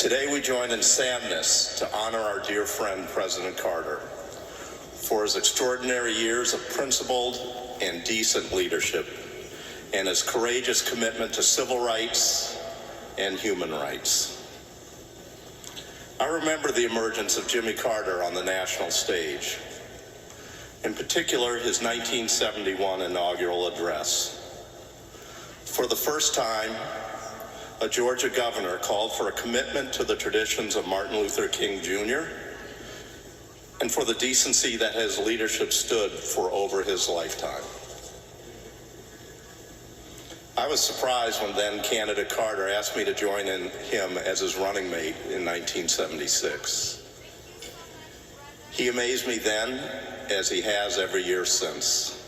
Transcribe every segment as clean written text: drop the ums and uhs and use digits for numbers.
Today we join in sadness to honor our dear friend, President Carter, for his extraordinary years of principled and decent leadership and his courageous commitment to civil rights and human rights. I remember the emergence of Jimmy Carter on the national stage, in particular his 1971 inaugural address. For the first time, a Georgia governor called for a commitment to the traditions of Martin Luther King Jr. and for the decency that his leadership stood for over his lifetime. I was surprised when then candidate Carter asked me to join in him as his running mate in 1976. He amazed me then, as he has every year since.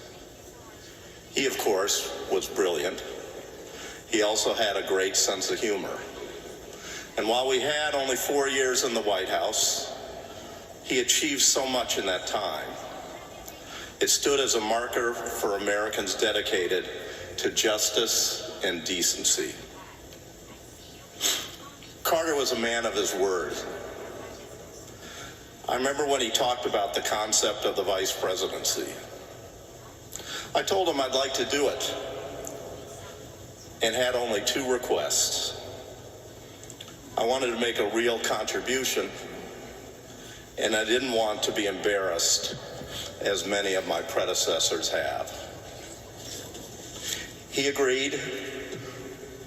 He, of course, was brilliant. He also had a great sense of humor. And while we had only 4 years in the White House, he achieved so much in that time. It stood as a marker for Americans dedicated to justice and decency. Carter was a man of his word. I remember when he talked about the concept of the vice presidency. I told him I'd like to do it and had only 2 requests. I wanted to make a real contribution, and I didn't want to be embarrassed, as many of my predecessors have. He agreed,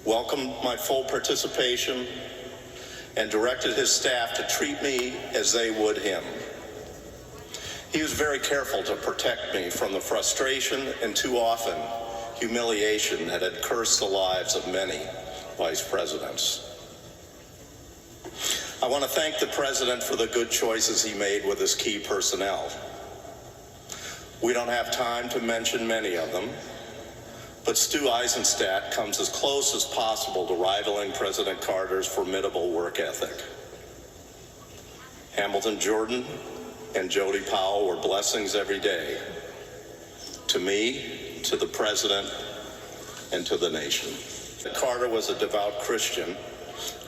welcomed my full participation, and directed his staff to treat me as they would him. He was very careful to protect me from the frustration and too often humiliation that had cursed the lives of many vice presidents. I want to thank the president for the good choices he made with his key personnel. We don't have time to mention many of them, but Stu Eisenstadt comes as close as possible to rivaling President Carter's formidable work ethic. Hamilton Jordan and Jody Powell were blessings every day, to me, to the president, and to the nation. Carter was a devout Christian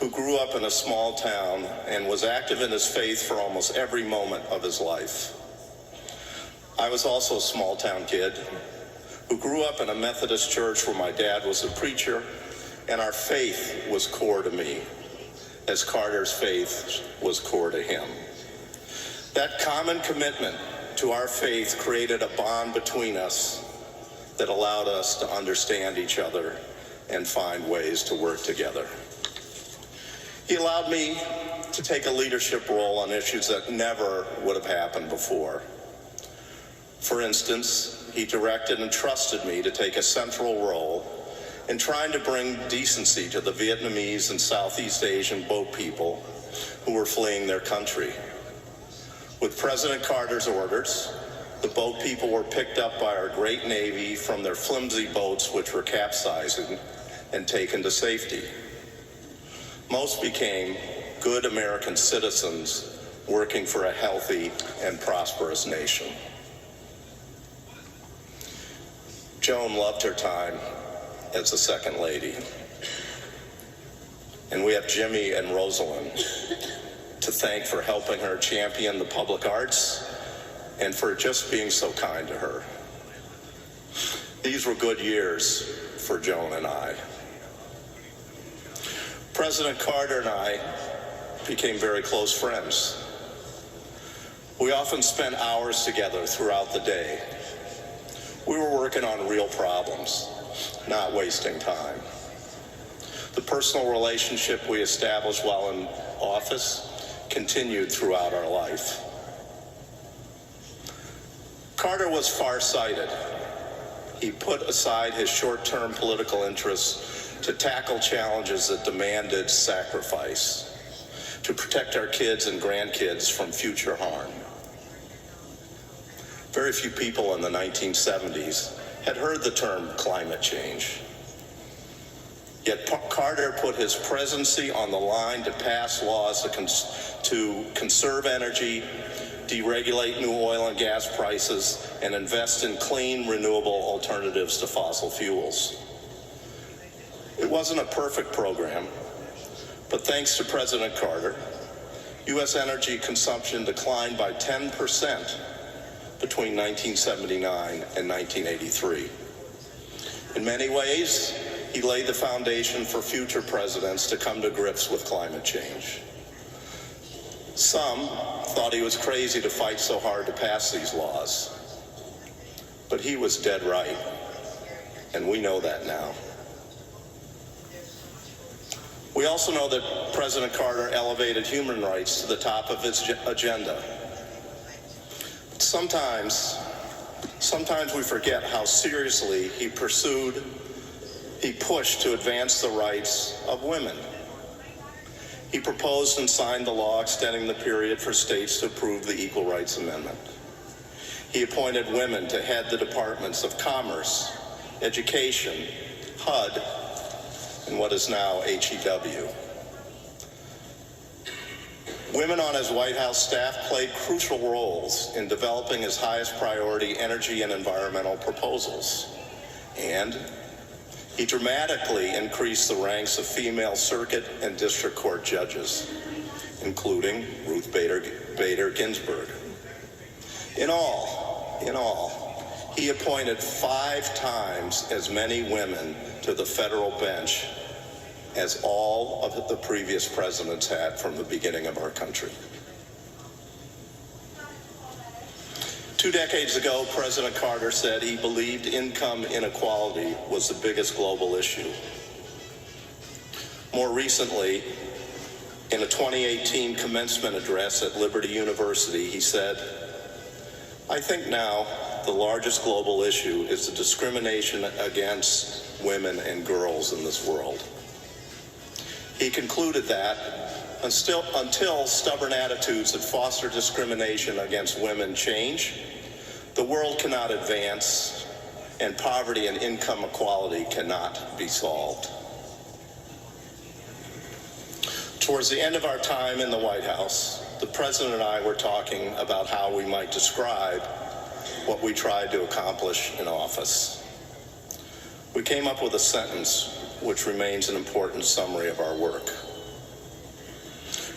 who grew up in a small town and was active in his faith for almost every moment of his life. I was also a small town kid who grew up in a Methodist church where my dad was a preacher, and our faith was core to me, as Carter's faith was core to him. That common commitment to our faith created a bond between us that allowed us to understand each other and find ways to work together. He allowed me to take a leadership role on issues that never would have happened before. For instance, he directed and trusted me to take a central role in trying to bring decency to the Vietnamese and Southeast Asian boat people who were fleeing their country. With President Carter's orders, the boat people were picked up by our great Navy from their flimsy boats, which were capsizing, and taken to safety. Most became good American citizens working for a healthy and prosperous nation. Joan loved her time as the second lady. And we have Jimmy and Rosalind to thank for helping her champion the public arts and for just being so kind to her. These were good years for Joan and I. President Carter and I became very close friends. We often spent hours together throughout the day. We were working on real problems, not wasting time. The personal relationship we established while in office continued throughout our life. Carter was far-sighted. He put aside his short-term political interests to tackle challenges that demanded sacrifice, to protect our kids and grandkids from future harm. Very few people in the 1970s had heard the term climate change. Yet Carter put his presidency on the line to pass laws to conserve energy, deregulate new oil and gas prices, and invest in clean, renewable alternatives to fossil fuels. It wasn't a perfect program, But thanks to President Carter, U.S. energy consumption declined by 10% between 1979 and 1983. In many ways, he laid the foundation for future presidents to come to grips with climate change. Some thought he was crazy to fight so hard to pass these laws, but he was dead right, and we know that now. We also know that President Carter elevated human rights to the top of his agenda. Sometimes we forget how seriously he pushed to advance the rights of women. He proposed and signed the law extending the period for states to approve the Equal Rights Amendment. He appointed women to head the departments of Commerce, Education, HUD, and what is now HEW. Women on his White House staff played crucial roles in developing his highest priority energy and environmental proposals. And he dramatically increased the ranks of female circuit and district court judges, including Ruth Bader Ginsburg. In all, he appointed 5 times as many women to the federal bench as all of the previous presidents had from the beginning of our country. 2 decades ago, President Carter said he believed income inequality was the biggest global issue. More recently, in a 2018 commencement address at Liberty University, he said, "I think now the largest global issue is the discrimination against women and girls in this world." He concluded that until stubborn attitudes that foster discrimination against women change, the world cannot advance, and poverty and income equality cannot be solved. Towards the end of our time in the White House, the President and I were talking about how we might describe what we tried to accomplish in office. We came up with a sentence which remains an important summary of our work.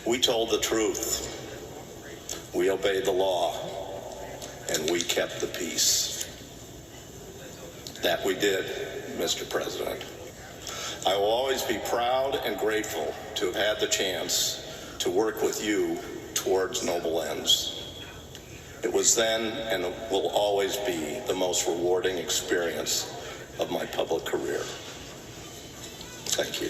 We told the truth, we obeyed the law, and we kept the peace. That we did, Mr. President. I will always be proud and grateful to have had the chance to work with you towards noble ends. It was then and will always be the most rewarding experience of my public career. Thank you.